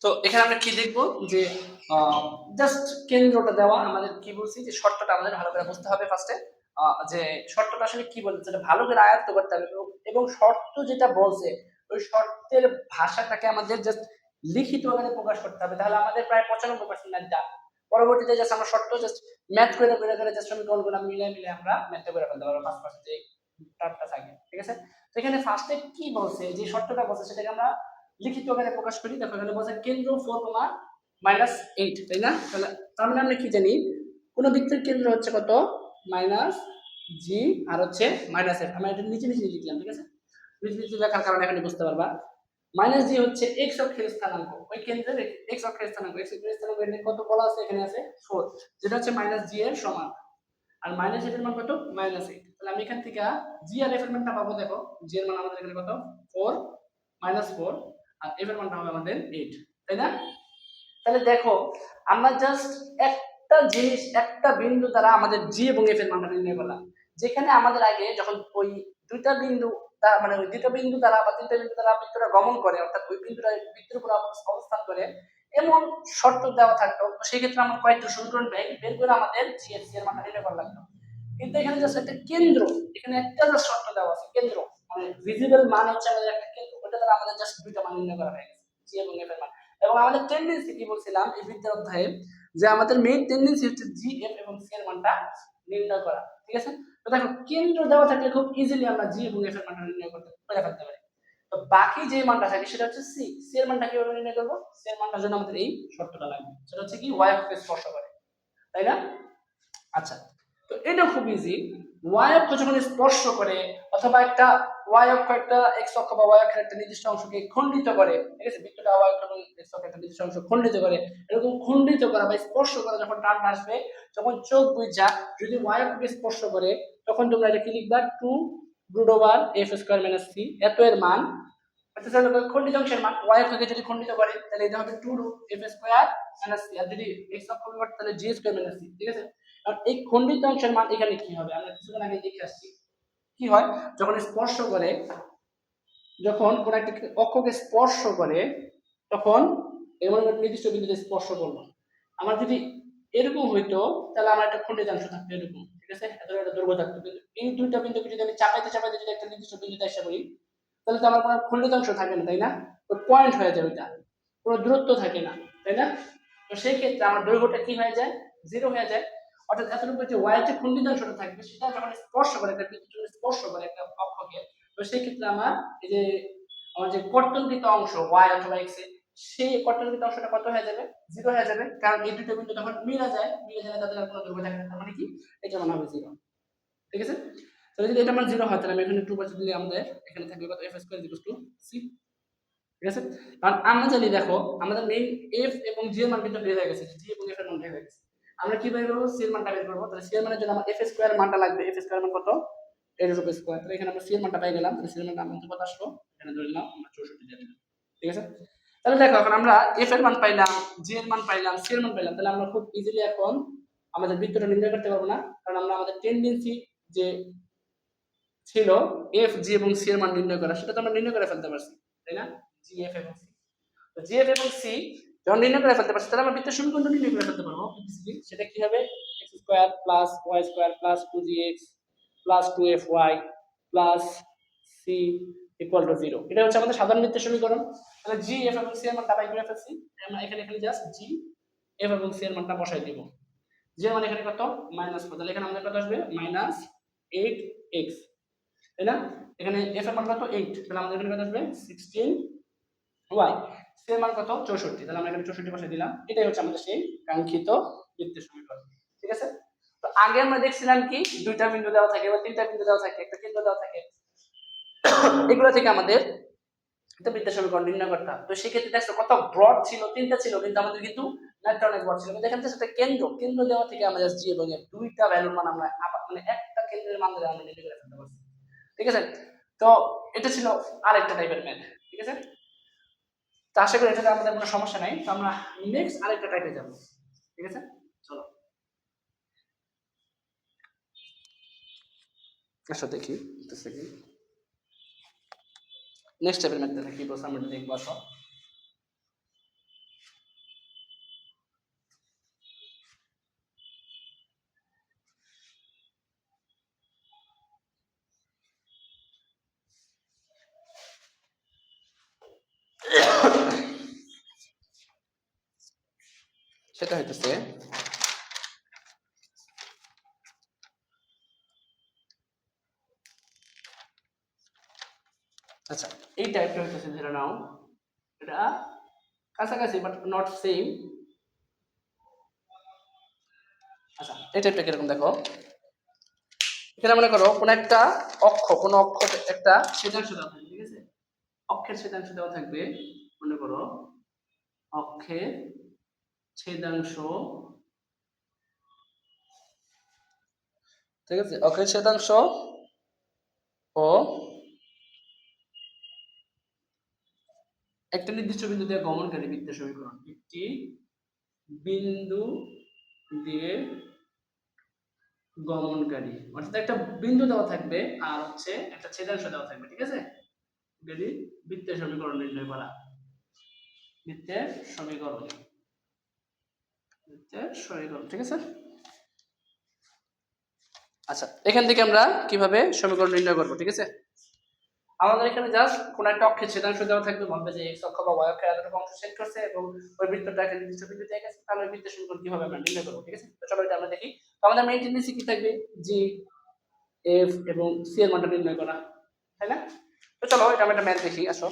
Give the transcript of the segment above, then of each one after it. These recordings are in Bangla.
তো এখানে আমরা কি দেখবো যে জাস্ট কেন্দ্রটা দেওয়া, আমাদের কি বলছি যে শর্তটা আমাদের ভালো করে বুঝতে হবে ফার্স্টে, যে শর্তটা আসলে কি বলছে সেটা ভালো করে আয়ত্ত করতে হবে, এবং শর্ত যেটা বলছে ওই শর্তের ভাষাটাকে আমাদের জাস্ট লিখিত আকারে প্রকাশ করতে হবে, তাহলে আমাদের প্রায় 95% ম্যাথ ডান। পরবর্তীতে জাস্ট আমরা শর্ত জাস্ট ম্যাথ করে করে করে জাস্ট সমীকরণগুলো মিলিয়ে মিলিয়ে আমরা ম্যাথটা করে ফেলতে পারবো 5% যে টার্মটা থাকে, ঠিক আছে। তো এখানে ফার্স্টে কি বলছে, যে শর্তটা বলছে সেটাকে আমরা লিখিত আকারে প্রকাশ করি। দেখো এখানে বলছে কেন্দ্র 4,-8, তাই না? তাহলে তার মানে আমরা কি জানি, কোন বৃত্তের কেন্দ্র হচ্ছে কত, -g আর হচ্ছে -f। আমরা এটা নিচে নিচে লিখলাম, ঠিক আছে। নিচে নিচে লেখার কারণে এখানে বুঝতে পারবা -g হচ্ছে x অক্ষের স্থানাঙ্ক, ওই কেন্দ্রের x অক্ষের স্থানাঙ্ক, x অক্ষের স্থানাঙ্ক এখানে কত বলা আছে, এখানে আছে 4, যেটা হচ্ছে -g এর সমান। আর -f এর মান কত, -8। তাহলে আমি এখান থেকে g আর f এর মানটা পাবো। দেখো g এর মান আমাদের এখানে কত, 4 -4, আর f এর মানটা হবে আমাদের 8, তাই না? তাহলে দেখো আমরা জাস্ট একটা জিনিস, একটা বিন্দু দ্বারা আমাদের জি এবং এফ এর মানটা নির্ণয় করলাম, যেখানে আমাদের আগে যখন ওই দুইটা বিন্দু মানে ওই দুইটা বিন্দু দ্বারা বা তিনটা বিন্দু দ্বারা বৃত্তটা গমন করে, অর্থাৎ ওই বিন্দুটা বৃত্তের উপর অবস্থান করে এমন শর্ত দেওয়া থাকতো, তো সেই ক্ষেত্রে আমরা কয়েকটা সমীকরণ বের করে আমাদের জি এর মানটা নির্ণয় করা লাগতো। কিন্তু এখানে জাস্ট একটা কেন্দ্র, এখানে একটা জাস্ট শর্ত দেওয়া আছে, কেন্দ্র মানে ভিজিবল মান হচ্ছে আমাদের একটা কেন্দ্র, ওটা দ্বারা আমাদের জাস্ট দুইটা মান নির্ণয় করা হয়ে গেছে, জি এবং এফ এর মান। এবং আমাদের টেন্ডেন্সি কি বলছিলাম এই বিদ্যার অধ্যায়ে, যে আমাদের মেইন টেন্ডেন্সি হচ্ছে জি এফ এবং সি এর মানটা নির্ণয় করা, ঠিক আছে। তো দেখো কেন্দ্র দেওয়া থাকলে খুব ইজিলি আমরা জি এবং এফ এর মানটা নির্ণয় করতে ফেলতে পারি। তো বাকি যে মানটা থাকে সেটা হচ্ছে সি। সি এর মানটা কিভাবে নির্ণয় করবো, সি এর মানটার জন্য আমাদের এই শর্তটা লাগবে, সেটা হচ্ছে কি ওয়াই অক্ষকে স্পর্শ করে, তাই না? আচ্ছা, তো এটা খুব ইজি। ওয়াই অক্ষ যখন স্পর্শ করে, অথবা একটা ওয়াই অক্ষ একটা এক্স অক্ষ বা ওয়াই অক্ষের একটা নির্দিষ্ট অংশকে খণ্ডিত করে, ঠিক আছে, বৃত্তটা ওয়াই অক্ষ এবং এক্স অক্ষের একটা নির্দিষ্ট অংশ খণ্ডিত করে, এরকম খণ্ডিত করা বা স্পর্শ করা যখন টার্ম আসবে, যখন চোখ বুঝা যদি ওয়াই অক্ষকে স্পর্শ করে, তখন তোমরা এটা কি লিখবা, 2√f² - c, এত এর মান, অর্থাৎ খণ্ডিত অংশের মান ওয়াই অক্ষকে যদি খণ্ডিত করে তাহলে এটা হবে 2√f² - c, আর যদি এক্স অক্ষ করে তাহলে g² - c, ঠিক আছে। আর এই খণ্ডিত অংশের মান এখানে কি হবে, আমরা কিছুক্ষণ আগে দেখে আসছি কি হয় যখন স্পর্শ করে, যখন কোন একটা অক্ষকে স্পর্শ করে তখন এমন একটা নির্দিষ্ট বিন্দুতে স্পর্শ করলো, আমার যদি এরকম হইতো তাহলে আমার একটা খণ্ডিত অংশ থাকতো এরকম, ঠিক আছে, এত একটা দৈর্ঘ্য থাকতো। কিন্তু এই দুইটা বিন্দুকে যদি আমি চাপাইতে চাপাইতে যদি একটা নির্দিষ্ট বিন্দুতে এসে করি, তাহলে তো আমার কোনো খণ্ডিত অংশ থাকে না, তাই না? ওই পয়েন্ট হয়ে যায়, ওইটা কোনো দূরত্ব থাকে না, তাই না? তো সেই ক্ষেত্রে আমার দৈর্ঘ্যটা কি হয়ে যায়, জিরো হয়ে যায়। অর্থাৎ এতটুকু যে ওয়াই যে খণ্ডিত অংশটা থাকবে সেটা যখন স্পর্শ করে একটা বিন্দুতে স্পর্শ করে একটা অক্ষকে, তো সেই ক্ষেত্রে আমার এই যে আমার যে কর্তনকৃত অংশ ওয়াই অথবা এক্স এ, সেই কর্তনকৃত অংশটা কত হয়ে যাবে, জিরো হয়ে যাবে, কারণ এই দুটো বিন্দু যখন মিলে যায় তাদের আর কোনো দৈর্ঘ্য থাকে না, তার মানে কি এটা মান হবে জিরো, ঠিক আছে। তাহলে যদি এটা মান জিরো হয় তাহলে আমি এখানে 2 দিলে আমাদের এখানে থাকবে কত, f² = c, ঠিক আছে। কারণ আমরা জানি দেখো আমাদের মেইন f এবং g এর মান কিন্তু বের হয়ে গেছে, g এবং f এর মান বের হয়ে গেছে, আমরা কি বের করব, c এর মানটা বের করব। তাহলে c এর মানের জন্য আমার f² মানটা লাগবে, f² মান কত, a√² তাহলে এখানে আমরা c এর মানটা পেয়ে গেলাম। তাহলে c এর মানটা আমাদের কত আসলো, এখানে ধরে নিলাম আমরা 64 দিয়ে দিলাম, ঠিক আছে। তাহলে দেখো এখন আমরা f এর মান পাইলাম, g এর মান পাইলাম, c এর মান পাইলাম, তাহলে আমরা খুব ইজিলি এখন আমাদের বৃত্তটা নির্ণয় করতে পারবো না, কারণ আমরা আমাদের টেন্ডেন্সি যে ছিল f, g এবং c এর মান নির্ণয় করা, সেটা তো আমরা নির্ণয় করে ফেলতে পারছি, তাই না? g, f এবং c, তো g, f এবং c যখন নির্ণয় করে ফেলতে পারছি তাহলে আমরা বৃত্তের সমীকরণটা নির্ণয় করে ফেলতে পারবো ইজিলি। সেটা কি হবে, x² + y² + 2gx + 2fy + c = 0, এটা হচ্ছে আমাদের সাধারণ বৃত্তের সমীকরণ। তাহলে g, f এবং c এর মানটা বাই করে ফেলছি, আমরা এখানে জাস্ট g, f এবং c এর মানটা বসাই দিব। g এর মান এখানে কত, -4, তাহলে এখানে আমাদের কত আসবে, -8x, তাই না? এখানে f এর মান কত, 8, তাহলে আমাদের এখানে কত আসবে, 16y, c এর মান কত, 64, তাহলে আমরা এখানে 64 বসাই দিলাম। এটাই হচ্ছে আমাদের সেই কাঙ্ক্ষিত বৃত্তের সমীকরণ, ঠিক আছে। তো আগে আমরা দেখছিলাম কি দুইটা বিন্দু দেওয়া থাকে বা তিনটা বিন্দু দেওয়া থাকে, একটা কেন্দ্র দেওয়া থাকে, এগুলো থেকে আমাদের একটা বৃত্তের সমীকরণ নির্ণয় করতে হয়। তো সেই ক্ষেত্রে দেখো কত ব্রড ছিল, তিনটা ছিল, কিন্তু আমাদের কিন্তু ম্যাথটা অনেক ব্রড ছিল। কিন্তু এখানে একটা কেন্দ্র দেওয়া থেকে আমরা জাস্ট জি এবং এফ দুইটা ভ্যালুর মান আমরা মানে একটা কেন্দ্রের মান ধরে আমরা নির্ণয় করে ফেলতে পারছি, ঠিক আছে। তো এটা ছিল আরেকটা টাইপের ম্যাথ, ঠিক আছে। তো আশা করি এটাতে আমাদের কোনো সমস্যা নাই। তো আমরা নেক্সট আরেকটা টাইপে যাব, ঠিক আছে, চলো আসো দেখি একটা সেকেন্ড নেক্সট টাইপের ম্যাথটা কি বলছে আমরা দেখবো। আসো সেটা হইতেছে আচ্ছা এই টাইপটা হইতেছে ধরে নাও এটা কাছাকাছি বাট নট সেম। আচ্ছা এই টাইপটা কিরকম দেখো, এখানে মনে করো কোন একটা কোন অক্ষ একটা ছেদাংশ দেওয়া থাকবে, ঠিক আছে, অক্ষের ছেদাংশ দেওয়া থাকবে, মনে করো অক্ষের ছেদাংশ, ঠিক আছে, অক্ষের ছেদাংশ ও একটা নির্দিষ্ট বিন্দু দিয়ে গমনকারী বৃত্তের সমীকরণ, একটি বিন্দু দিয়ে গমনকারী, অর্থাৎ একটা বিন্দু দেওয়া থাকবে আর হচ্ছে একটা ছেদাংশ দেওয়া থাকবে, ঠিক আছে, বৃত্তের সমীকরণ নির্ণয় করা, বৃত্তের সমীকরণ, ঠিক আছে। আচ্ছা এখান থেকে আমরা কিভাবে সমীকরণ নির্ণয় করব, ঠিক আছে, আমাদের এখানে জাস্ট কোন একটা অক্ষের ছেদাংশ দেওয়া থাকবে, বলবে যে x অক্ষ বা y অক্ষের এতটুকু অংশ সেট করছে এবং ওই বৃত্তটা একটা নির্দিষ্ট বিন্দু দিয়ে গেছে, তাহলে ওই বৃত্তের সমীকরণ কিভাবে আমরা নির্ণয় করব, ঠিক আছে। তো চলো এটা আমরা দেখি। তো আমাদের মেইন টেন্ডেন্সি কি থাকবে, g f এবং c এর মানটা নির্ণয় করা, তাই না। তো চলো এটা আমরা একটা ম্যাথ দেখি। আসো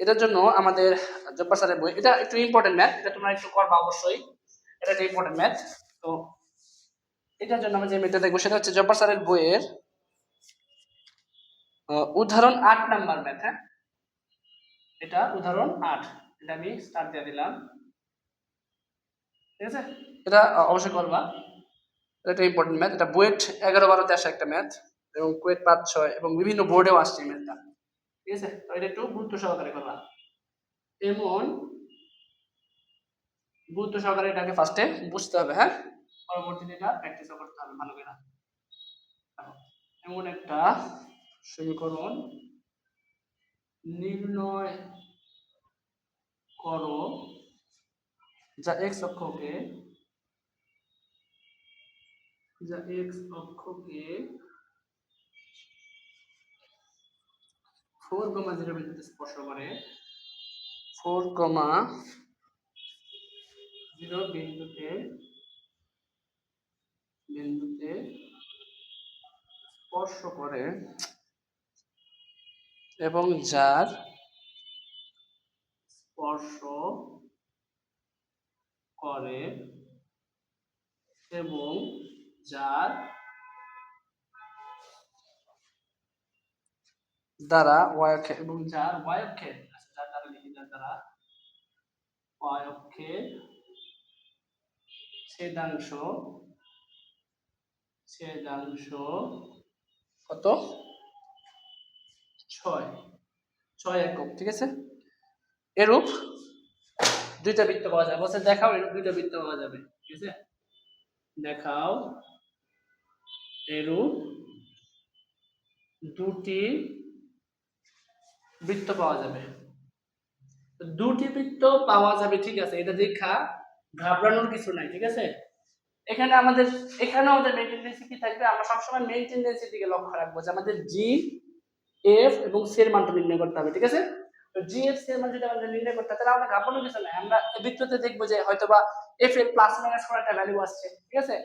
এটার জন্য আমাদের জব্বার স্যারের বই, এটা একটু ইম্পর্টেন্ট ম্যাথ, এটা তোমরা একটু করবা অবশ্যই, এটা একটা ইম্পর্টেন্ট ম্যাথ। তো এটার জন্য আমরা যে ম্যাথটা দেখবো সেটা হচ্ছে জব্বার স্যারের বইয়ের উদাহরণ 8 নাম্বার ম্যাথ। হ্যাঁ এটা উদাহরণ 8, এটা আমি স্টার্ট দিয়ে দিলাম, ঠিক আছে, এটা অবশ্যই করবা, এটা ইম্পর্টেন্ট ম্যাথ, এটা বুয়েট 11-12 তে আসা একটা ম্যাথ এবং কুয়েট 5-6 এবং বিভিন্ন বোর্ডেও আসছে ম্যাথটা, ঠিক আছে। তো এটা একটু গুরুত্ব সহকারে করবা, এমন গুরুত্ব সহকারে এটাকে ফার্স্টে বুঝতে হবে, হ্যাঁ, পরবর্তীতে এটা প্র্যাকটিসও করতে হবে ভালো করে। এমন একটা সমীকরণ নির্ণয় করো যা x অক্ষকে 4,0 বিন্দুতে স্পর্শ করে, 4,0 বিন্দুতে স্পর্শ করে এবং যার স্পর্শ করে এবং যার দ্বারা y অক্ষের এবং যার y অক্ষের, যার দ্বারা লিখি, যার দ্বারা y অক্ষের ছেদাংশ কত 6 একক, ঠিক আছে। এরূপ দুইটা বৃত্ত পাওয়া যাবে, বলছে দেখাও এরূপ দুইটা বৃত্ত পাওয়া যাবে, ঠিক আছে, দেখাও এরূপ দুটি বৃত্ত পাওয়া যাবে, দুটি বৃত্ত পাওয়া যাবে, ঠিক আছে, এটা দেখা ঘাবড়ানোর কিছু নাই, ঠিক আছে। এখানে আমাদের মেইন টেন্ডেন্সি কি থাকবে, আমরা সবসময় মেইন টেন্ডেন্সির দিকে লক্ষ্য রাখবো যে আমাদের জি এফ এবং সি এর মানটা নির্ণয় করতে হবে, ঠিক আছে। তো জি এফ সি এর মান যদি আমরা নির্ণয় করতে তাহলে আমরা ঘাবড়ানোর কিছু নাই, আমরা বৃত্ততে দেখবো যে হয়তোবা এফ এর প্লাস মাইনাস কোন একটা ভ্যালু আসছে, ঠিক আছে,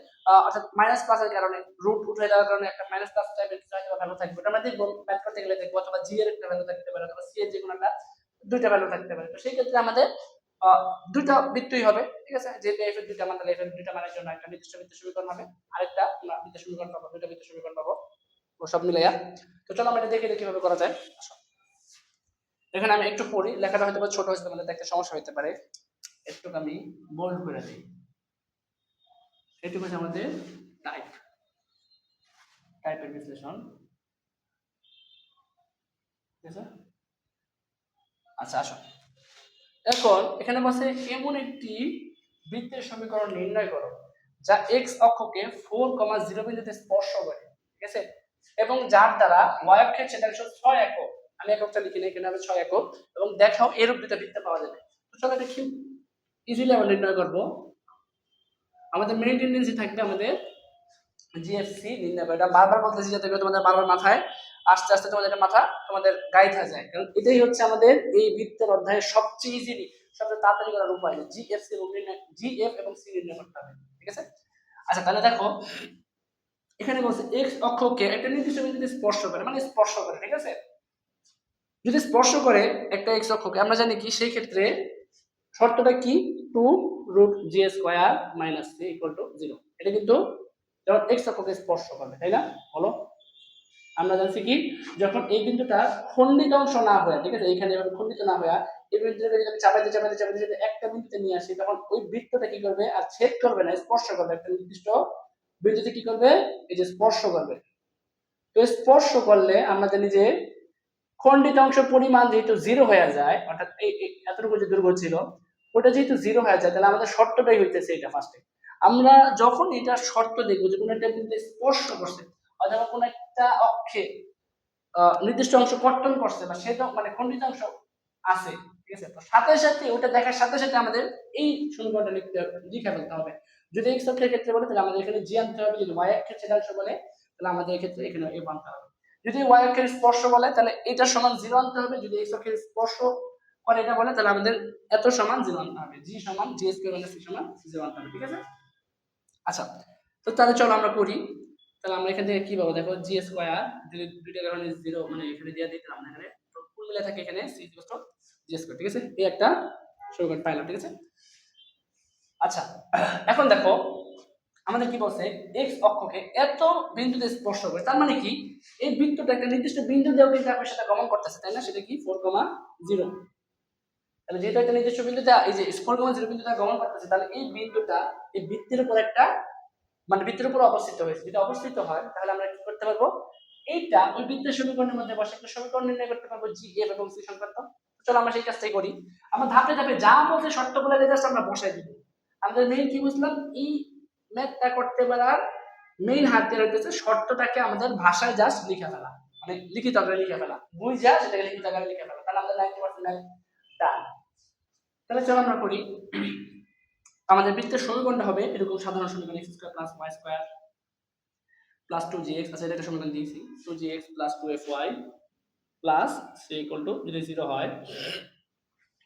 অর্থাৎ মাইনাস প্লাসের কারণে রুট উঠে যাওয়ার কারণে একটা মাইনাস প্লাস টাইপের কিছু হয়তো ভ্যালু থাকবে, ওটা আমরা দেখবো ম্যাথ করতে গেলে দেখবো, অথবা জি এর একটা ভ্যালু থাকতে পারে, অথবা সি এর যে কোনো একটা দুইটা ভ্যালু থাকতে পারে। তো সেই ক্ষেত্রে আমাদের দুইটা বৃত্তই হবে, ঠিক আছে, যেহেতু এফ এর দুইটা মান, তাহলে এফ এর দুইটা মানের জন্য একটা নির্দিষ্ট বৃত্ত সমীকরণ হবে, আরেকটা আমরা বৃত্ত সমীকরণ পাবো, দুইটা বৃত্ত সমীকরণ পাবো, ও সব মিলাইয়া। তো চলো আমরা এটা দেখে কিভাবে করা যায়। এখানে আমি একটু পড়ি, লেখাটা হয়তো ছোট হয়েছে, তোমাদের দেখতে সমস্যা হতে পারে, একটু আমি বোল্ড করে দিই। এটুকু হচ্ছে আমাদের টাইপের বিশ্লেষণ, ঠিক আছে। আচ্ছা আসো, এখন এখানে বলছে এমন একটি বৃত্তের সমীকরণ নির্ণয় করো যা x অক্ষকে 4,0 বিন্দুতে স্পর্শ করে, ঠিক আছে, এবং যার দ্বারা y অক্ষের ছেদাংশ 6 একক, আমি এককটা লিখি না, এখানে হবে 6 একক, এবং দেখাও এরূপ দুটো বৃত্ত পাওয়া যাবে। তো চলো দেখি ইজিলি আমরা নির্ণয় করব। আমাদের মেইন টেন্ডেন্সি থাকবে আমাদের জিএফসি নির্ণয় করা, এটা বারবার বলতেছি যাতে করে তোমাদের বারবার মাথায় আস্তে আস্তে তোমাদের মাথা তোমাদের গাইড হয়ে যায়, কারণ এটাই হচ্ছে আমাদের এই বৃত্তের অধ্যায়ের সবচেয়ে ইজিলি সবচেয়ে তাড়াতাড়ি করার উপায় যে জিএফ এবং সি নির্ণয় করতে হবে, ঠিক আছে। আচ্ছা তাহলে দেখো এখানে বলছে এক্স অক্ষকে একটা নির্দিষ্ট বিন্দুতে স্পর্শ করে, মানে স্পর্শ করে, ঠিক আছে। যদি স্পর্শ করে একটা এক্স অক্ষকে, আমরা জানি কি সেই ক্ষেত্রে শর্তটা কি, 2√g² - c = 0। এটা কিন্তু যখন এক্স অক্ষকে স্পর্শ করবে, তাই না, বলো। আমরা জানছি কি যখন এই বিন্দুটা খণ্ডিত অংশ না হয়, ঠিক আছে, এইখানে এভাবে খণ্ডিত না হয়, এই বিন্দুটাকে যদি চাপাইতে চাপাইতে চাপাইতে যদি একটা বিন্দুতে নিয়ে আসি, তখন ওই বৃত্তটা কি করবে, আর ছেদ করবে না, স্পর্শ করবে, একটা নির্দিষ্ট বিন্দুতে কি করবে, এই যে স্পর্শ করবে। তো স্পর্শ করলে আমরা জানি যে খণ্ডিত অংশ পরিমাণ যেহেতু 0 হয়ে যায়, অর্থাৎ এই এতটুকু যে দৈর্ঘ্য ছিল ওটা যেহেতু 0 হয়ে যায়, তাহলে আমাদের শর্তটাই হইতেছে এটা ফার্স্টে। আমরা যখন এটা শর্ত দেখবো যে কোনো একটা বিন্দু স্পর্শ করছে অথবা কোনো একটা অক্ষে নির্দিষ্ট অংশ কর্তন করছে বা সেটা মানে খণ্ডিত অংশ আছে, ঠিক আছে, তো সাথে সাথে ওটা দেখার সাথে সাথে আমাদের এই সমীকরণটা লিখে ফেলতে হবে। যদি এক্স অক্ষের ক্ষেত্রে বলে তাহলে আমাদের এখানে জি আনতে হবে, যদি ওয়াই অক্ষের ছেদাংশ বলে তাহলে আমাদের ক্ষেত্রে এখানে এ আনতে হবে। যদি ওয়াই অক্ষের স্পর্শ বলে তাহলে এটা সমান 0 আনতে হবে, যদি এক্স অক্ষের স্পর্শ করে এটা বলে তাহলে আমাদের এত সমান 0 আনতে হবে, জি সমান জি² - c সমান 0 আনতে হবে, ঠিক আছে। আচ্ছা তো তাহলে চলো আমরা করি। তাহলে আমরা এখান থেকে কি পাবো, দেখো g² যদি দুইটা কারণে 0 মানে এখানে দিয়ে দিলাম, এখানে ফুল মিলে থাকে, এখানে c = g², ঠিক আছে। এই একটা সমীকরণ পাইলাম, ঠিক আছে। আচ্ছা এখন দেখো আমাদের কি বলছে, এক্স অক্ষকে এত বিন্দুতে স্পর্শ করে, তার মানে কি এই বৃত্তটা একটা নির্দিষ্ট বিন্দু দিয়েও কিন্তু একই সাথে গমন করতেছে, তাই না, সেটা কি 4,0। তাহলে যেহেতু একটা নির্দিষ্ট বিন্দুতে এই যে 4,0 বিন্দুটা গমন করতেছে, তাহলে এই বিন্দুটা এই বৃত্তের উপর একটা মানে বৃত্তের উপর অবস্থিত হয়েছে, যদি অবস্থিত হয় তাহলে আমরা কি করতে পারবো, এইটা ওই বৃত্তের সমীকরণের মধ্যে বসে একটা সমীকরণ নির্ণয় করতে পারবো জি এফ এবং সি সংক্রান্ত। চলো আমরা সেই কাজটাই করি। আমরা ধাপে ধাপে যা বলছে শর্তগুলো জাস্ট আমরা বসাই দিব। আমাদের মেইন কি বুঝলাম, এই ম্যাথটা করতে পারার মেইন হাতিয়ার হচ্ছে শর্তটাকে আমাদের ভাষায় জাস্ট লিখে ফেলা, মানে লিখিত আকারে লিখে ফেলা, বুঝা সেটাকে লিখিত আকারে লিখে ফেলা, তাহলে আমাদের 90% ম্যাথ ডান। তাহলে চলো আমরা করি। আমাদের বৃত্তের সমীকরণটা হবে এরকম সাধারণ সমীকরণ x² + y² + 2gx, আচ্ছা এটা একটা সমীকরণ দিয়েছি, 2gx + 2fy + c = যদি 0 হয়,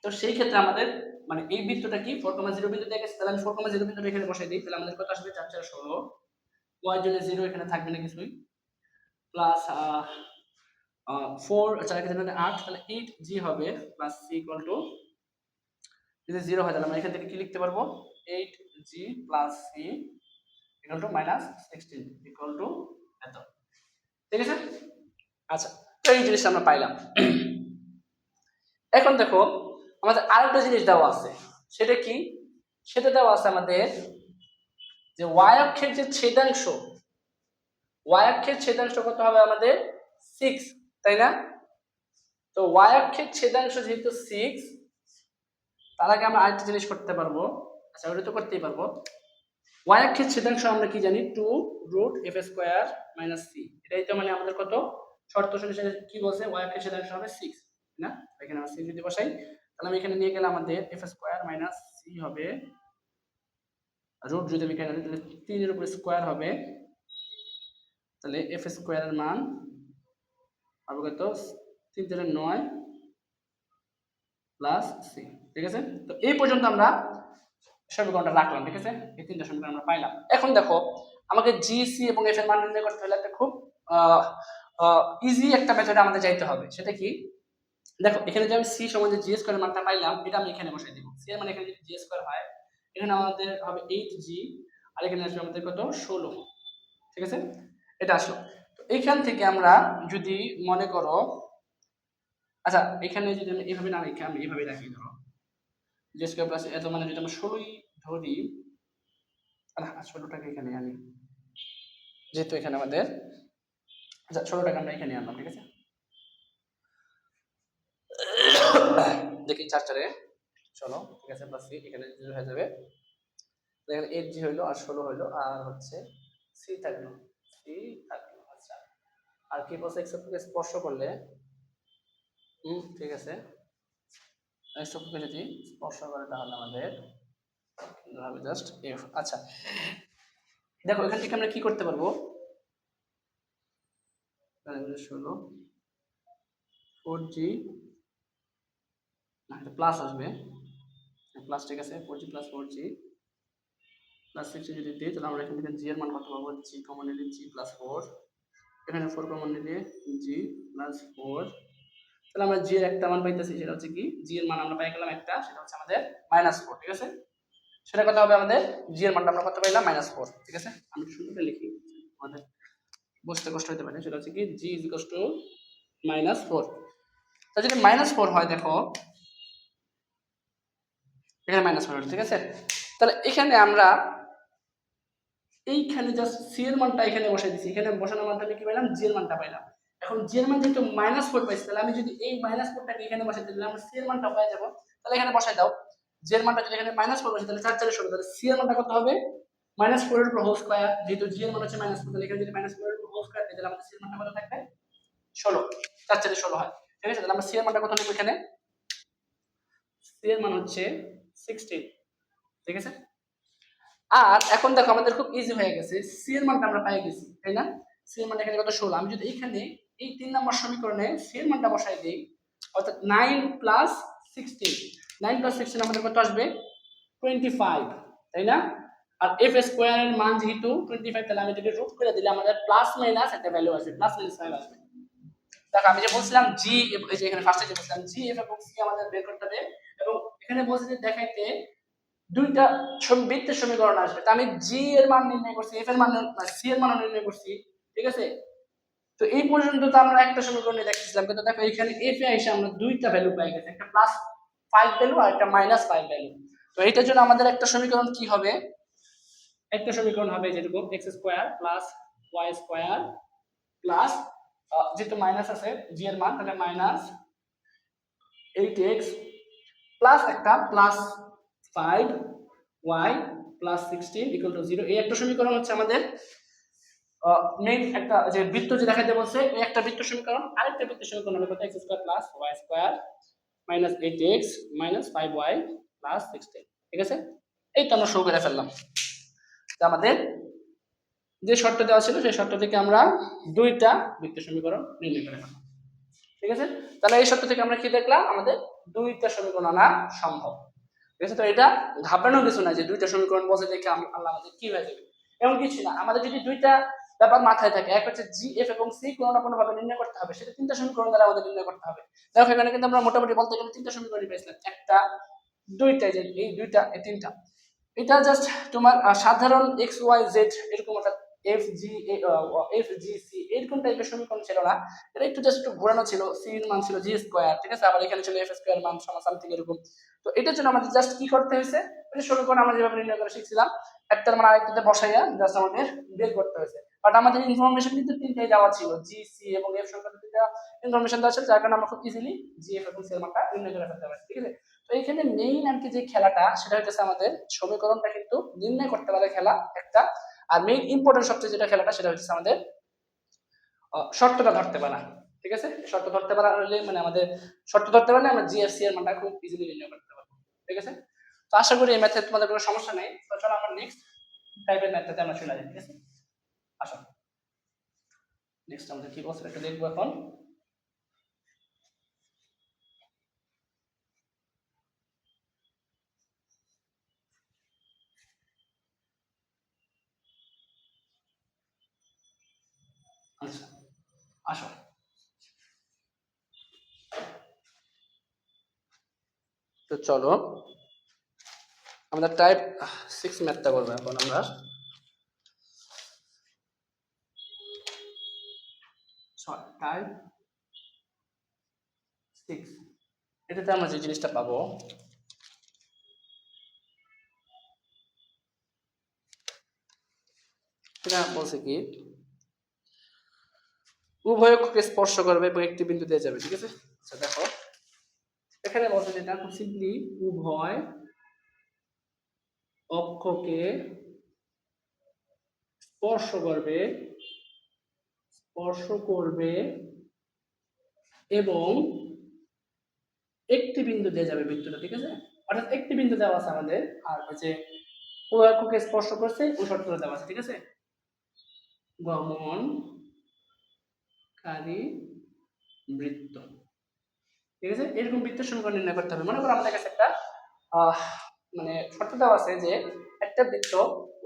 তো সেই ক্ষেত্রে আমাদের মানে এই বৃত্তটা কি 4,0 বিন্দু থেকে গেছে, তাহলে আমি 4,0 বিন্দুটা এখানে বসাই দিই, তাহলে আমাদের কত আসবে, 4 4 16, y জন্য 0 এখানে থাকবে না কিছুই, প্লাস 4 4 এখানে 8, তাহলে 8g হবে + c যদি 0 হয় তাহলে আমরা এখান থেকে কি লিখতে পারবো, 8g + c -16 এত, ঠিক আছে। আচ্ছা তো এই জিনিসটা আমরা পাইলাম। এখন দেখো আমাদের আরেকটা জিনিস দেওয়া আছে, সেটা কি, সেটা দেওয়া আছে আমাদের যে y অক্ষের যে ছেদাংশ, y অক্ষের ছেদাংশ কত হবে আমাদের 6, তাই না। তো y অক্ষের ছেদাংশ যেহেতু 6, তার আগে আমরা আরেকটা জিনিস করতে পারবো, আচ্ছা ওটা তো করতেই পারবো। y অক্ষের ছেদাংশ আমরা কি জানি, 2√f² - c, এটাই তো মানে আমাদের কত শর্ত অনুসারে কি বলছে, y অক্ষের ছেদাংশ হবে 6, না, এখানে আমরা c যদি বসাই তাহলে আমি এখানে নিয়ে গেলে আমাদের f² - c হবে রুট, যদি আমি এখানে তাহলে 3 এর উপর স্কয়ার হবে, তাহলে f² এর মান হবে কত, 3 × 9 + c, ঠিক আছে। তো এই পর্যন্ত আমরা সমীকরণটা রাখলাম, ঠিক আছে, এই তিনটা সমীকরণ আমরা পাইলাম। এখন দেখো আমাকে জি, সি এবং এফ এর মান নির্ণয় করতে হলে একটা খুব ইজি একটা মেথডে আমাদের যাইতে হবে, সেটা কি, দেখো এখানে যে আমি সি সমান যে জি² এর মানটা পাইলাম, এটা আমি এখানে বসাই দেব, সি এর মানে এখানে যদি জি² হয় এখানে আমাদের হবে 8g, আর এখানে আসবে আমাদের কত 16, ঠিক আছে, এটা আসলো। তো এইখান থেকে আমরা যদি মনে করো, আচ্ছা এখানে যদি আমি এইভাবে না রেখে আমি এইভাবে রাখি, ধরো জি² এত মানে যদি আমরা 16ই ধরি, আর 16টাকে এখানে আনি, যেহেতু এখানে আমাদের, আচ্ছা 16টাকে আমরা এখানে আনলাম, ঠিক আছে, দেখি 4 4 চলো, ঠিক আছে, প্লাস সি এখানে 0 হয়ে যাবে, এখানে 8g হইলো আর 16 হইলো, আর হচ্ছে সি থাকলো, আচ্ছা আর কি বলছে, x অক্ষকে স্পর্শ করলে, ঠিক আছে, x অক্ষকে যদি স্পর্শ করে তাহলে আমাদের হবে জাস্ট f। আচ্ছা দেখো এখান থেকে আমরা কি করতে পারবো, 16 4g না, এটা প্লাস আসবে, প্লাস, ঠিক আছে, 4g প্লাস 4g প্লাস 6 যদি দিই তাহলে আমরা এখান থেকে g এর মান কত পাবো, g কমন নিলে g প্লাস 4, এখানে 4 কমন নিলে g প্লাস 4, তাহলে আমরা g এর একটা মান পাইতেছি, সেটা হচ্ছে কি g এর মান আমরা পাই গেলাম একটা, সেটা হচ্ছে আমাদের -4, ঠিক আছে। সেটা কত হবে আমাদের, g এর মানটা আমরা কত পাইলাম -4, ঠিক আছে। আমি সুন্দর করে লিখি, আমাদের বুঝতে কষ্ট হতে পারে, সেটা হচ্ছে কি g -4। তো যদি -4 হয়, দেখো এখানে -4, ঠিক আছে। তাহলে এখানে আমরা এইখানে জাস্ট c এর মানটা এখানে বসাই দিছি, এখানে বসানোর মাধ্যমে কি পাইলাম, g এর মানটা পাইলাম। এখন g এর মান যেহেতু -4 পাইছি, তাহলে আমি যদি এই -4টাকে এখানে বসাই দিলে আমরা c এর মানটা পেয়ে যাব। তাহলে এখানে বসাই দাও, g এর মানটা যদি এখানে -4 বসাই তাহলে 4 4 16, তাহলে c এর মানটা কত হবে, -4 এর উপর হোল স্কয়ার, যেহেতু g এর মান হচ্ছে -4, তাহলে এখানে যদি -4 এর উপর হোল স্কয়ার দিই তাহলে আমাদের c এর মানটা কত থাকবে, 16, 4 4 16 হয়, ঠিক আছে। তাহলে আমরা c এর মানটা কত নিব, এখানে c এর মান হচ্ছে 16, ঠিক আছে। আর এখন দেখো আমাদের খুব ইজি হয়ে গেছে, সি এর মানটা আমরা পেয়ে গেছি, তাই না। সি এর মানটা এখানে কত, 16। আমি যদি এখানে এই 3 নম্বর সমীকরণে সি এর মানটা বসাই দেই, অর্থাৎ 9 প্লাস 16, 9 প্লাস 16 আমাদের কত আসবে, 25, তাই না। আর এফ স্কয়ার এর মান যেহেতু 25, তাহলে আমি যদি রুট করে দিলে আমাদের প্লাস মাইনাস একটা ভ্যালু আসবে, প্লাস মাইনাস 5 আসবে। দেখো আমি যে বলছিলাম জি, এই যে এখানে ফার্স্টে যে বলছিলাম জি এফ এবং সি আমাদের বের করতে হবে, এবং এখানে বলছি যে দেখাইতে দুইটা বৃত্তের সমীকরণ আসবে, তো আমি জি এর মান নির্ণয় করছি, এফ এর মান সি এর মান নির্ণয় করছি, ঠিক আছে। তো এই পর্যন্ত তো আমরা একটা সমীকরণে দেখতেছিলাম, কিন্তু দেখো এখানে এফ এ এসে আমরা দুইটা ভ্যালু পাই গেছি, একটা +5 ভ্যালু আর একটা -5 ভ্যালু। তো এটার জন্য আমাদের একটা সমীকরণ কি হবে, একটা সমীকরণ হবে যেরকম x² + y² প্লাস, যেহেতু মাইনাস আছে জি এর মান, তাহলে -8x প্লাস একটা +5y + 16 = 0। এই একটা সমীকরণ হচ্ছে আমাদের মেইন একটা যে বৃত্ত যে দেখাইতে বলছে, এই একটা বৃত্ত সমীকরণ। আরেকটা বৃত্ত সমীকরণ হবে কত, x² + y² -8x - 5y + 16, ঠিক আছে। এই তো আমরা শো করে ফেললাম যে আমাদের যে শর্ত দেওয়া ছিল সেই শর্ত থেকে আমরা দুইটা বৃত্ত সমীকরণ নির্ণয় করে ফেললাম, ঠিক আছে। তাহলে এই শর্ত থেকে আমরা কি দেখলাম, আমাদের দুইটা সমীকরণ আনা সম্ভব, ঠিক আছে। তো এটা ঘাবড়ানোর কিছু না যে দুইটা সমীকরণ বসে দেখে আল্লাহ আমাদের কি হয়ে যাবে, এমন কিছু না। আমাদের যদি দুইটা ব্যাপার মাথায় থাকে, এক হচ্ছে জি এফ এবং সি কোনো না কোনো ভাবে নির্ণয় করতে হবে, সেটা তিনটা সমীকরণ দ্বারা আমাদের নির্ণয় করতে হবে। দেখো এখানে কিন্তু আমরা মোটামুটি বলতে গেলে তিনটা সমীকরণই পেয়েছিলাম, একটা দুইটা, যে এই দুইটা এই তিনটা, এটা জাস্ট তোমার সাধারণ এক্স ওয়াই জেড এরকম একটা এফ জি সি এরকম টাইপের সমীকরণ ছিল না, এটা একটু জাস্ট একটু ঘোরানো ছিল, সি এর মান ছিল জি স্কয়ার, ঠিক আছে, আবার এখানে ছিল এফ স্কয়ার মান সমান সামথিং এরকম। তো এটার জন্য আমাদের জাস্ট কি করতে হয়েছে, ওই সমীকরণ আমরা যেভাবে নির্ণয় করে শিখছিলাম, একটার মান আরেকটাতে বসাইয়া জাস্ট আমাদের বের করতে হয়েছে। বাট আমাদের ইনফরমেশন কিন্তু তিনটাই দেওয়া ছিল, জি সি এবং এফ সংক্রান্ত তিনটা ইনফরমেশন দেওয়া ছিল, যার কারণে আমরা খুব ইজিলি জি এফ এবং সি এর মানটা নির্ণয় করে ফেলতে পারি, ঠিক আছে। তো এখানে মেইন আর কি যে খেলাটা, সেটা হচ্ছে আমাদের সমীকরণটা কিন্তু নির্ণয় করতে পারে খেলা একটা, আর মেইন ইম্পর্টেন্ট সবচেয়ে যেটা খেলাটা সেটা হচ্ছে আমাদের শর্তটা ধরতে পারা, ঠিক আছে। শর্ত ধরতে পারা হলে মানে আমাদের শর্ত ধরতে পারলে আমরা জিএফসি এর মানটা খুব ইজিলি নির্ণয় করতে পারবো, ঠিক আছে। তো আশা করি এই ম্যাথে তোমাদের কোনো সমস্যা নেই। তো চলো আমরা নেক্সট টাইপের ম্যাথটাতে আমরা চলে যাই, ঠিক আছে। আসো নেক্সট আমাদের কি বলছে একটু দেখবো এখন। আচ্ছা আসো, তো চলো আমাদের টাইপ 6 ম্যাথটা করবো এখন আমরা। টাইপ 6, এটাতে আমরা যে জিনিসটা পাবো, সেটা বলছে কি উভয় অক্ষকে স্পর্শ করবে এবং একটি বিন্দু দিয়ে যাবে, ঠিক আছে। আচ্ছা দেখো এখানে বলছে যেটা খুব সিম্পলি, উভয় অক্ষকে স্পর্শ করবে এবং একটি বিন্দু দিয়ে যাবে বৃত্তটা, ঠিক আছে। অর্থাৎ একটি বিন্দু দেওয়া আছে আমাদের, আর হচ্ছে উভয় অক্ষকে স্পর্শ করছে ওই শর্তটা দেওয়া আছে, ঠিক আছে। গমনকারী বৃত্ত, ঠিক আছে। এরকম বৃত্তের সমীকরণ নির্ণয় করতে হবে। মনে করো আমাদের কাছে একটা মানে শর্ত দেওয়া আছে যে একটা বৃত্ত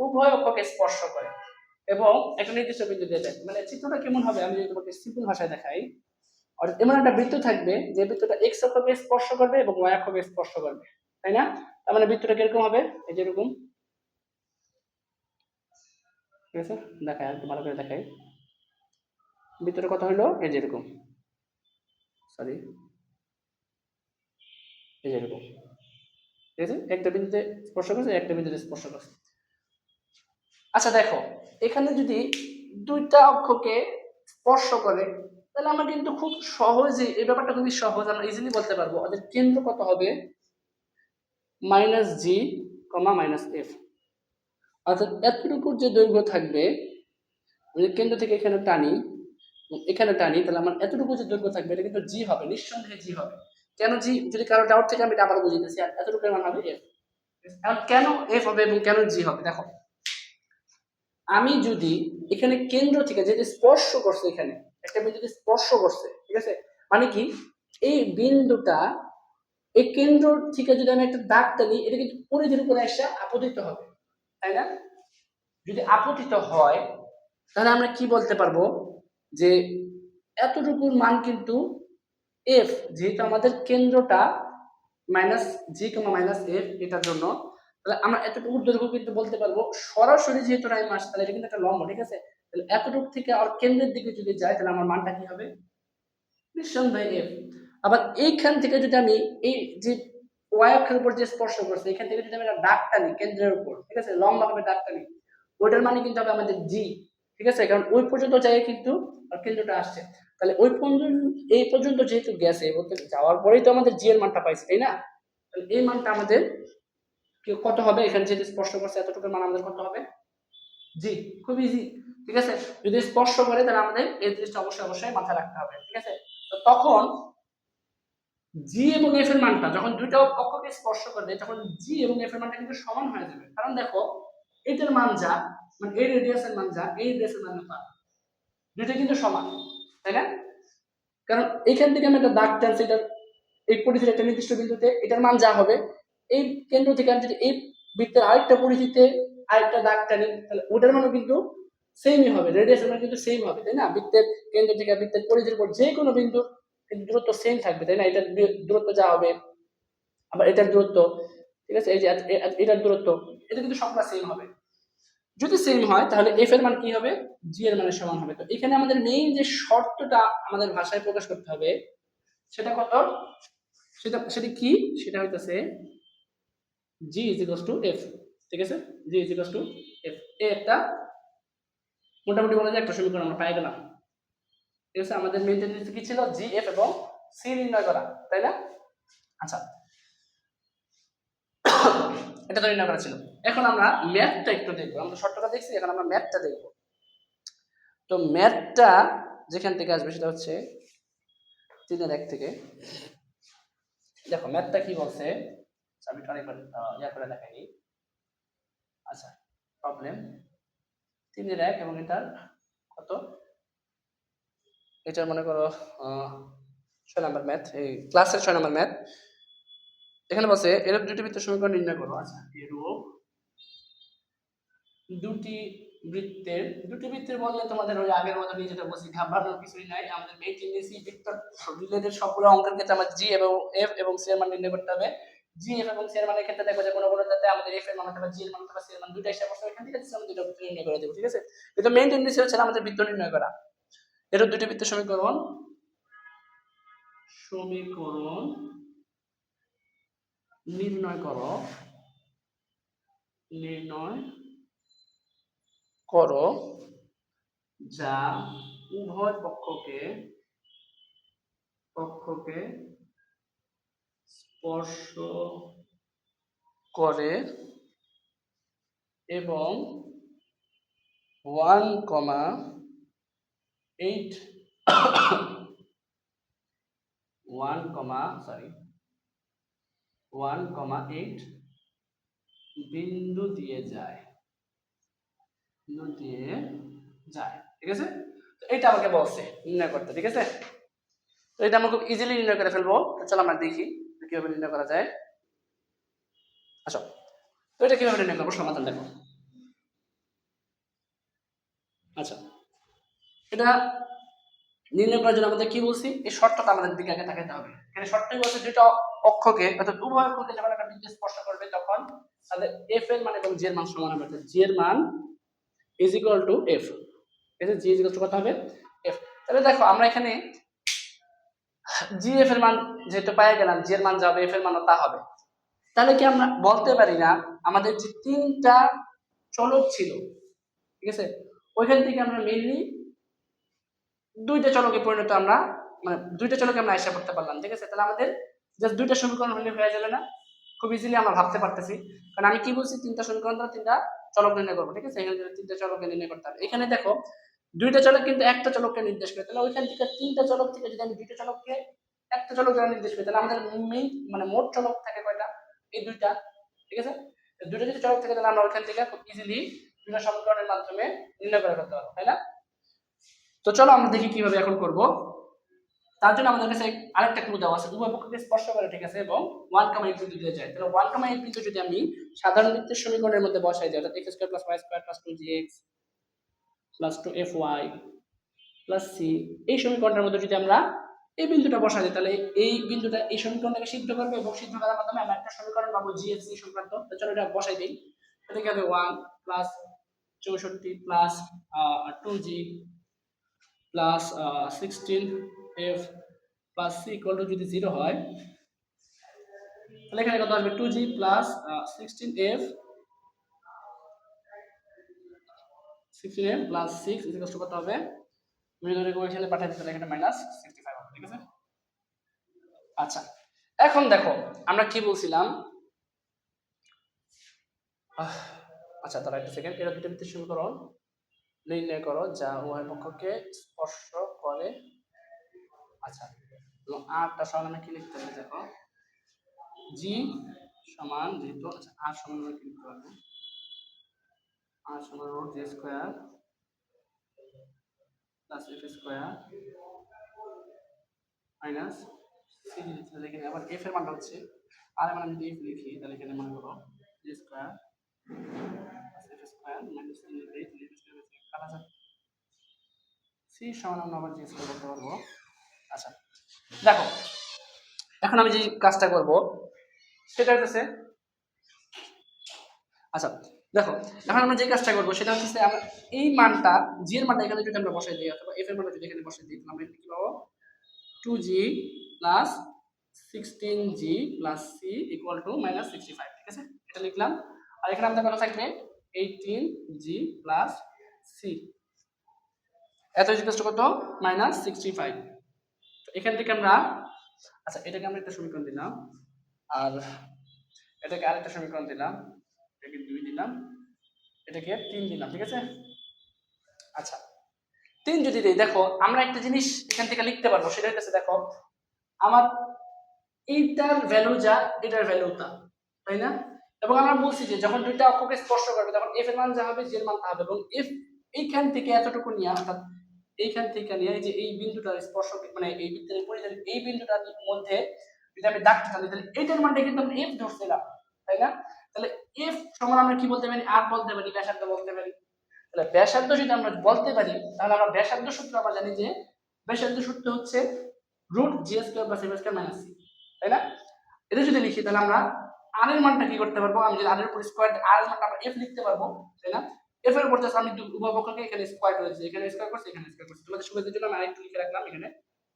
উভয় অক্ষকে স্পর্শ করে এবং একটা নির্দিষ্ট বিন্দু দিয়ে যায়। মানে চিত্রটা কেমন হবে আমি যদি তোমাকে সিম্পল ভাষায় দেখাই, অর্থাৎ এমন একটা বৃত্ত থাকবে যে বৃত্তটা এক্স অক্ষকে স্পর্শ করবে এবং ওয়াই অক্ষকে স্পর্শ করবে, তাই না? তার মানে বৃত্তটা কিরকম হবে, এই যে এরকম, ঠিক আছে? দেখাই একটু ভালো করে দেখাই। বৃত্তটা কত হলো, এই যে এরকম, সরি, এই যে এরকম, ঠিক আছে? একটা বিন্দুতে স্পর্শ করছে, একটা বিন্দুতে স্পর্শ করছে। আচ্ছা দেখো, এখানে যদি দুইটা অক্ষকে স্পর্শ করে তাহলে আমরা কিন্তু খুব সহজে, এই ব্যাপারটা খুবই সহজ, আমরা ইজিলি বলতে পারবো ওদের কেন্দ্র কত হবে, -g, -f। অর্থাৎ এতটুকুর যে দৈর্ঘ্য থাকবে, আমি কেন্দ্র থেকে এখানে টানি, এখানে টানি, তাহলে আমার এতটুকু যে দৈর্ঘ্য থাকবে এটা কিন্তু জি হবে, নিঃসন্দেহে জি হবে। কেন জি, যদি কারো ডাউট থেকে আমি এটা আবার বুঝিয়েছি, আর এতটুকু মান হবে এফ। এখন কেন এফ হবে এবং কেন জি হবে, দেখো আমি যদি এখানে কেন্দ্র থেকে যে স্পর্শ করছে, এখানে একটা বিন্দুতে স্পর্শ করছে, ঠিক আছে, মানে কি এই বিন্দুটা এই কেন্দ্র থেকে যদি আমি একটা দাগ টানি, এটা কিন্তু পরিধির উপরে এসে আপতিত হবে, তাই না? যদি আপতিত হয় তাহলে আমরা কি বলতে পারবো যে এতটুকুর মান কিন্তু এফ, যেহেতু আমাদের কেন্দ্রটা -g, -f এটার জন্য, তাহলে আমরা এতটুকু দৈর্ঘ্য কিন্তু বলতে পারবো সরাসরি, যেহেতু টাইম আসছে তাহলে এটা কিন্তু একটা লম্ব, ঠিক আছে? তাহলে এতটুকু থেকে আর কেন্দ্রের দিকে যদি যায় তাহলে আমার মানটা কি হবে, নিঃসন্দেহে এফ। আবার এইখান থেকে যদি আমি এই যে ওয়াই অক্ষের উপর যে স্পর্শ করছে, এখান থেকে যদি আমি একটা দাগ টানি কেন্দ্রের উপর, ঠিক আছে, লম্বা ভাবে দাগ টানি, ওইটার মানে কিন্তু হবে আমাদের জি, ঠিক আছে? কারণ ওই পর্যন্ত যায় কিন্তু আর কেন্দ্রটা আসছে, তাহলে ওই পর্যন্ত, এই পর্যন্ত যেহেতু গেছে, যাওয়ার পরেই তো আমাদের জি এর মানটা পাইছি, তাই না? তাহলে এই মানটা আমাদের কত হবে, এখানে যেহেতু স্পর্শ করছে এতটুকুর মান আমাদের কত হবে, জি। খুব ইজি, ঠিক আছে? যদি স্পর্শ করে তাহলে আমাদের এই জিনিসটা অবশ্যই অবশ্যই মাথায় রাখতে হবে, ঠিক আছে? তো তখন জি এবং এফ এর মানটা যখন দুইটা অক্ষকে স্পর্শ করবে তখন জি এবং এফ এর মানটা কিন্তু সমান হয়ে যাবে, কারণ দেখো এটার মান যা, মানে এই রেডিয়াসের মান যা, এই রেডিয়াসের মান তা, দুইটা কিন্তু সমান, তাই না? কারণ এখান থেকে আমি একটা দাগ টানছি, এটার এই পরিধির একটা নির্দিষ্ট বিন্দুতে, এটার মান যা হবে, এই কেন্দ্র থেকে আমি যদি এই বৃত্তের আরেকটা পরিধিতে আরেকটা দাগ টানি তাহলে ওটার মানও কিন্তু সেমই হবে, রেডিয়াসের মান কিন্তু সেম হবে, তাই না? বৃত্তের কেন্দ্র থেকে বৃত্তের পরিধির উপর যে কোনো বিন্দুর দূরত্ব সেম থাকবে, তাই না? এটার দূরত্ব যা হবে আবার এটার দূরত্ব, ঠিক আছে, এই যে এটার দূরত্ব, এটা কিন্তু সবটা সেম হবে। যদি সেম হয় তাহলে এফ এর মান কি হবে, জি এর মানের সমান হবে। তো এখানে আমাদের মেইন যে শর্তটা আমাদের ভাষায় প্রকাশ করতে হবে সেটা কত, সেটা কি, সেটা হইতেছে জি ইজ ইকুয়ালস টু এফ, ঠিক আছে? জি ইজ ইকুয়ালস টু এফ, একটা মোটামুটি বলা যায় একটা সমীকরণ আমরা পাই গেলাম, ঠিক আছে? আমাদের মেইন জিনিস কি ছিল, জি এফ এবং সি নির্ণয় করা, তাই না? আচ্ছা, এটা তো নির্ণয় করা ছিল। এখন আমরা ম্যাথটা একটু দেখবো, আমরা শর্তটা দেখছি, এখন আমরা ম্যাথটা দেখবো। তো ম্যাথটা যেখান থেকে আসবে সেটা হচ্ছে 3-1 থেকে। দেখো ম্যাথটা কি বলছে, আমি ট্রাই করে ইয়া করে দেখাইনি। আচ্ছা, প্রবলেম 3-1 এবং এটার কত, এটার মনে করো 6 নাম্বার ম্যাথ, এই ক্লাসের 6 নাম্বার ম্যাথ। এখানে বলছে এরূপ দুটি বৃত্তের সমীকরণ নির্ণয় করো। আচ্ছা, এরূপ দুটি বৃত্তের বললে তোমাদের ওই আগের মতো নিয়ে যেটা বলছি ঘাবড়ানোর কিছুই নাই। আমাদের মেইন টেন্ডেন্সি বৃত্ত রিলেটেড সবগুলো অঙ্কের ক্ষেত্রে আমাদের জি এবং এফ এবং সি এর মান নির্ণয় করতে হবে। জি এফ এবং সি এর মানের ক্ষেত্রে দেখো যে কোনো যাতে আমাদের এফ এর মান অথবা জি এর মান অথবা সি এর মান দুইটা হিসাব করতে এখান থেকে আমরা দুটো বৃত্ত নির্ণয় করে দেব, ঠিক আছে? কিন্তু মেইন টেন্ডেন্সি হচ্ছে আমাদের বৃত্ত নির্ণয় করা। এরূপ দুটি বৃত্তের সমীকরণ নির্ণয় করো যা উভয় পক্ষকে স্পর্শ করে এবং 1,8 বিন্দু দিয়ে যায়, ঠিক আছে? তো এটা আমাকে বলছে নির্ণয় করতে, ঠিক আছে? তো এটা আমরা খুব ইজিলি নির্ণয় করে ফেলবো। চলো আমরা দেখি কিভাবে নির্ণয় করা যায়। আসো, তো এটা কিভাবে নির্ণয় করবো সমাধান দেখো। আচ্ছা, এটা নির্ণয় করার জন্য আমাদের কি বলছি, এই শর্তটা আমাদের দিকে আগে তাকাতে হবে। এখানে শর্তই বলছে দুটো অক্ষকে অর্থাৎ উভয় অক্ষকে যখন একটা বৃত্ত স্পর্শ করবে তখন তাদের এফ এর মান এবং জি এর মান সমান হবে। অর্থাৎ জি এর মান ইজ ইকুয়াল টু এফ। ঠিক আছে, জি ইজ ইকুয়াল টু কত হবে, এফ। তাহলে দেখো আমরা এখানে জি এফ এর মান যেহেতু পাই গেলাম, জি এর মান যাবে, এফ এর মানও তা হবে। তাহলে কি আমরা বলতে পারি না আমাদের যে তিনটা চলক ছিল, ঠিক আছে, ওইখান থেকে আমরা মেইনলি দুইটা চলকে পরিণত আমরা মানে দুইটা চলকে আমরা আশা করতে পারলাম। ঠিক আছে, তাহলে আমাদের জাস্ট দুইটা সমীকরণ হলে হয়ে যাবে না? খুব ইজিলি আমরা ভাবতে পারতেছি, কারণ আমি কি বলছি, তিনটা সমীকরণ দ্বারা তিনটা চলক নির্ণয় করবো। ঠিক আছে, এখানে তিনটা চলকে নির্ণয় করতে হবে। এখানে দেখো দুইটা চলক কিন্তু একটা চলককে নির্দেশ করে, তাহলে ওইখান থেকে তিনটা চলক থেকে যদি আমি দুইটা চলককে একটা চলক দ্বারা নির্দেশ করি, তাহলে আমাদের মেইন মানে মোট চলক থাকে কয়টা, এই দুইটা। ঠিক আছে, দুইটা যদি চলক থাকে তাহলে আমরা ওইখান থেকে খুব ইজিলি দুইটা সমীকরণের মাধ্যমে নির্ণয় করে ফেলতে পারবো, তাই না? তো চলো আমরা দেখি কিভাবে এখন করব। তার জন্য আমাদের কাছে আরেকটা ক্লু দেওয়া আছে, উভয় পক্ষকে স্পর্শ করে, ঠিক আছে, এবং 1, a বিন্দু দিয়ে যায়। তাহলে 1, a বিন্দু যদি আমি সাধারণ বৃত্তের সমীকরণের মধ্যে বসাই দিই, অর্থাৎ x² + y² + 2gx + 2fy + c, এই সমীকরণের মধ্যে যদি আমরা এই বিন্দুটা বসাই দিই, তাহলে এই বিন্দুটা এই সমীকরণটাকে সিদ্ধ করবে এবং সিদ্ধ করার মাধ্যমে আমরা একটা সমীকরণ পাবো gx সংক্রান্ত। তো চলো এটা বসাই দিই। এটা কি হবে 1 + 64 + 2g plus 16f plus c equal to যদি 0 হয়, তাহলে এখানে কত আসবে 2g plus 16f plus 6 is equal to কত হবে, আমি যদি এখানে পাঠাই দিই তাহলে এখানে -65 হবে। ঠিক আছে, আচ্ছা এখন দেখো আমরা কি বলছিলাম, আচ্ছা তাহলে একটা সেকেন্ড, এরা দুটো বৃত্তের সমীকরণ নির্ণয় করো যা উভয় পক্ষকে স্পর্শ করে। আচ্ছা, আরটা সমান আমরা কি লিখতে হবে দেখো, জি সমান যেহেতু, আচ্ছা আর সমান আমরা কি লিখতে পারবো, আর সমান √g² + f² - c দিচ্ছি। তাহলে এখানে আবার f এর মানটা হচ্ছে, আর মানে আমি যদি f লিখি তাহলে এখানে মনে করো g² + f² - 3 কাটা যায়, c সমান আমরা আবার g² করতে পারবো। আচ্ছা দেখো এখন আমি যে কাজটা করব সেটা হচ্ছে, আচ্ছা দেখো এখন আমরা যে কাজটা করবো সেটা হচ্ছে আমরা এই মানটা জি এর মানটা এখানে যদি আমরা বসাই দিই অথবা এফ এর মানটা যদি এখানে বসাই দিই, তাহলে আমরা কি পাবো, 2g plus 16g plus c equal to -65। ঠিক আছে, এটা লিখলাম। আর এখানে আমাদের কত থাকবে, 18g plus c, এত ইকুয়াল টু কত, -65। তো এখান থেকে আমরা, আচ্ছা এটাকে আমরা একটা সমীকরণ দিলাম, আর এটাকে আরেকটা সমীকরণ দিলাম, এটাকে 2 দিলাম, এটাকে 3 দিলাম। ঠিক আছে, আচ্ছা 3 যদি দেই, দেখো আমরা একটা জিনিস এখান থেকে লিখতে পারবো, সেটা হচ্ছে দেখো আমার এইটার ভ্যালু যা এটার ভ্যালু তা, তাই না? এবং আমরা বলছি যে যখন দুইটা অক্ষকে স্পর্শ করবে তখন এফ এর মান যা হবে জি এর মান তা হবে, এবং এফ এইখান থেকে এতটুকু নিয়ে, অর্থাৎ এইখান থেকে নিয়ে এই যে এই বিন্দুটার স্পর্শ মানে এই বৃত্তের পরিধি এই বিন্দুটার মধ্যে যদি আমি দাগটা টানি, তাহলে এইটার মানটা কিন্তু আমরা এফ ধরছিলাম, তাই না? তাহলে এফ সমান আমরা কি বলতে পারি, আর বলতে পারি, ব্যাসার্ধ বলতে পারি। তাহলে ব্যাসার্ধ যদি আমরা বলতে পারি তাহলে আমরা ব্যাসার্ধ সূত্র আমরা জানি যে ব্যাসার্ধ সূত্র হচ্ছে √g² + f² - c, তাই না? এটা যদি লিখি তাহলে আমরা আর এর মানটা কি করতে পারবো, আমি যদি আর এর উপর স্কয়ার আর এর মানটা আমরা f লিখতে পারবো, তাই না? f এর উপর জাস্ট আমি উভয় পক্ষকে এখানে স্কয়ার করেছি, এখানে স্কয়ার করছি, এখানে স্কয়ার করছি। তোমাদের সুবিধার জন্য আমি আরেকটু লিখে রাখলাম এখানে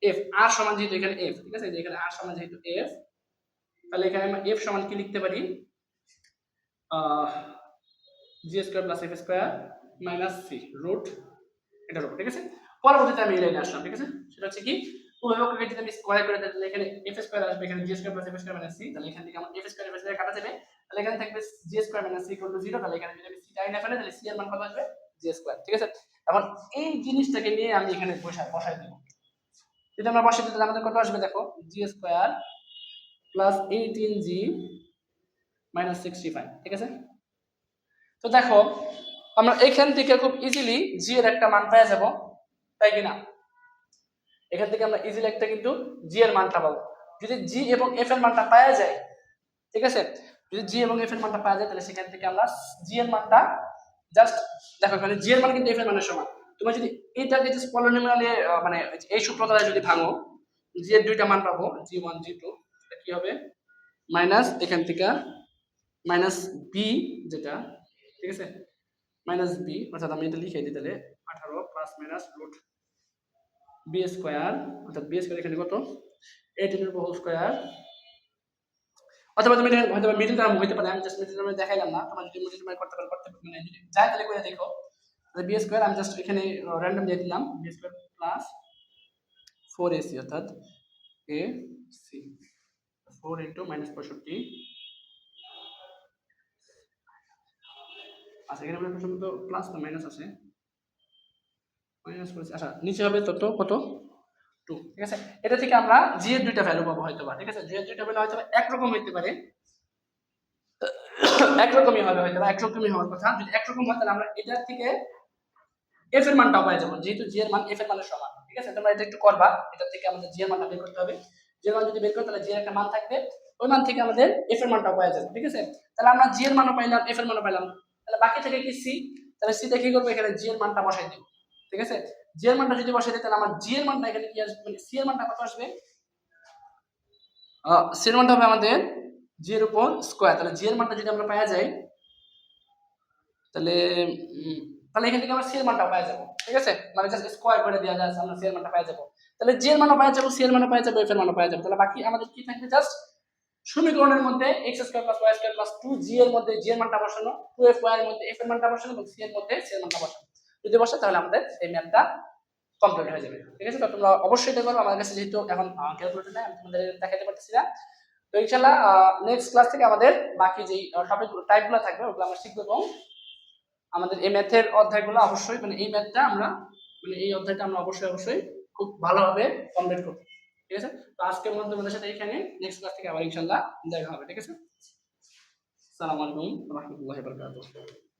f, r সমান যেহেতু এখানে f, ঠিক আছে, এখানে r সমান যেহেতু f, তাহলে এখানে আমরা f সমান কি লিখতে পারি, g² + f² - c রুট এটার উপর। ঠিক আছে, পরবর্তীতে আমি এই লাইনে আসলাম। ঠিক আছে, সেটা হচ্ছে কি, উভয় পক্ষকে যদি আমি স্কয়ার করে দিই তাহলে এখানে f² আসবে, এখানে g² + f² - c, তাহলে এখান থেকে আমার f² f² কাটা যাবে, তাহলে এখানে থাকবে g² - c = 0, তাহলে এখানে যদি আমি c টাই না ফেলে তাহলে c এর মান কত আসবে, g²। ঠিক আছে, এখন এই জিনিসটাকে নিয়ে আমি এখানে বসাই দেব। যদি আমরা বসাই দিই তাহলে আমাদের কত আসবে দেখো, g² + 18g - 65। ঠিক আছে, তো দেখো আমরা এখান থেকে খুব ইজিলি জি এর একটা মান পেয়ে যাব, তাই কিনা? এখান থেকে আমরা ইজিলি একটা কিন্তু জি এর মানটা পাবো। যদি জি এবং এফ এর মানটা পাওয়া যায়, ঠিক আছে, যদি জি এবং এফ এর মানটা পাওয়া যায় তাহলে সেখান থেকে আমরা জি এর মানটা জাস্ট দেখো এখানে জি এর মান কিন্তু এফ এর মানের সমান। তোমরা যদি এইটাকে জাস্ট পলিনোমিয়ালে মানে এই সূত্র দ্বারা যদি ভাঙো, জি এর দুইটা মান পাবো, জি1 জি2, এটা কি হবে মাইনাস এখান থেকে মাইনাস বি যেটা, ঠিক আছে, মাইনাস বি, অর্থাৎ আমি এটা লিখে দিই তাহলে 18 plus minus root B square, অর্থাৎ বি স্কয়ার এখানে কত 18 এর হোল স্কয়ার, অথবা তুমি হয়তো মিডল টার্ম হইতে পারে, আমি জাস্ট মিডল টার্মে দেখাইলাম না, তোমরা যদি মিডল টার্ম করতে পারো মানে যদি যায় তাহলে করে দেখো। তাহলে বি স্কয়ার আমি জাস্ট এখানে র্যান্ডম দিয়ে দিলাম, বি স্কয়ার প্লাস 4ac অর্থাৎ এ সি 4 ইনটু মাইনাস 65। আচ্ছা এখানে আমরা প্রথমত প্লাস না মাইনাস আছে, মাইনাস করেছি, আচ্ছা নিচে হবে তত কত 2, ঠিক আছে। এটা থেকে আমরা জি এর দুইটা ভ্যালু পাবো হয়তো বা, ঠিক আছে, জি এর দুইটা ভ্যালু হয়তো একরকম হইতে পারে, একরকমই হবে হয়তো বা, একরকমই হওয়ার কথা। যদি একরকম হয় তাহলে আমরা এটার থেকে এফ এর মানটাও পাই যাবো, যেহেতু জি এর মান এফ এর মানের সমান, ঠিক আছে। তোমরা এটা একটু করবা, এটা থেকে আমাদের জি এর মানটা বের করতে হবে, জি এর মান যদি বের করি তাহলে জি এর একটা মান থাকবে, ওই মান থেকে আমাদের এফ এর মানটাও পাওয়া যাবে, ঠিক আছে। তাহলে আমরা জি এর মানও পাইলাম, এফ এর মানও পাইলাম, তাহলে বাকি থেকে কি সি, তাহলে সি তে কি করবো, এখানে জি এর মানটা বসাই দেব, ঠিক আছে। জি এর মানটা যদি বসাই দিই তাহলে আমার জি এর মানটা এখানে কি আসবে, মানে সি এর মানটা কত আসবে, সি এর মানটা হবে আমাদের জি এর উপর স্কয়ার, তাহলে জি এর মানটা যদি আমরা পাওয়া যাই তাহলে তাহলে এখান থেকে আমরা সি এর মানটা পাওয়া যাবো, ঠিক আছে, মানে জাস্ট স্কয়ার করে দেওয়া যায়, আমরা সি এর মানটা পাওয়া যাবো, তাহলে জি এর মানও পাওয়া যাবো, সি এর মানও পাওয়া যাবো, এফ এর মানও পাওয়া যাবো। তাহলে বাকি আমাদের কি থাকবে, জাস্ট সমীকরণের মধ্যে x square plus y square plus 2g এর মধ্যে g এর মানটা বসানো, 2fy এর মধ্যে f এর মানটা বসানো এবং c এর মধ্যে c এর মানটা বসানো। যদি বসে তাহলে আমাদের এই ম্যাথটা কমপ্লিট হয়ে যাবে, ঠিক আছে। তো তোমরা অবশ্যই এটা করবে, আমার কাছে যেহেতু এখন ক্যালকুলেটর নাই আমি তোমাদের দেখাতে পারতেছি না। তো ইনশাআল্লাহ নেক্সট ক্লাস থেকে আমাদের বাকি যেই টপিক টাইপগুলো থাকবে ওগুলো আমরা শিখব, এবং আমাদের এই ম্যাথের অধ্যায়গুলো অবশ্যই মানে এই ম্যাথটা আমরা মানে এই অধ্যায়টা আমরা অবশ্যই খুব ভালোভাবে কমপ্লিট করব, ঠিক আছে। তো আজকের মধ্যে তোমাদের সাথে এখানে, নেক্সট ক্লাস থেকে আবার ইনশাআল্লাহ দেখা হবে, ঠিক আছে। আসসালামু আলাইকুম ওয়া রাহমাতুল্লাহি ওয়া বারাকাতুহু।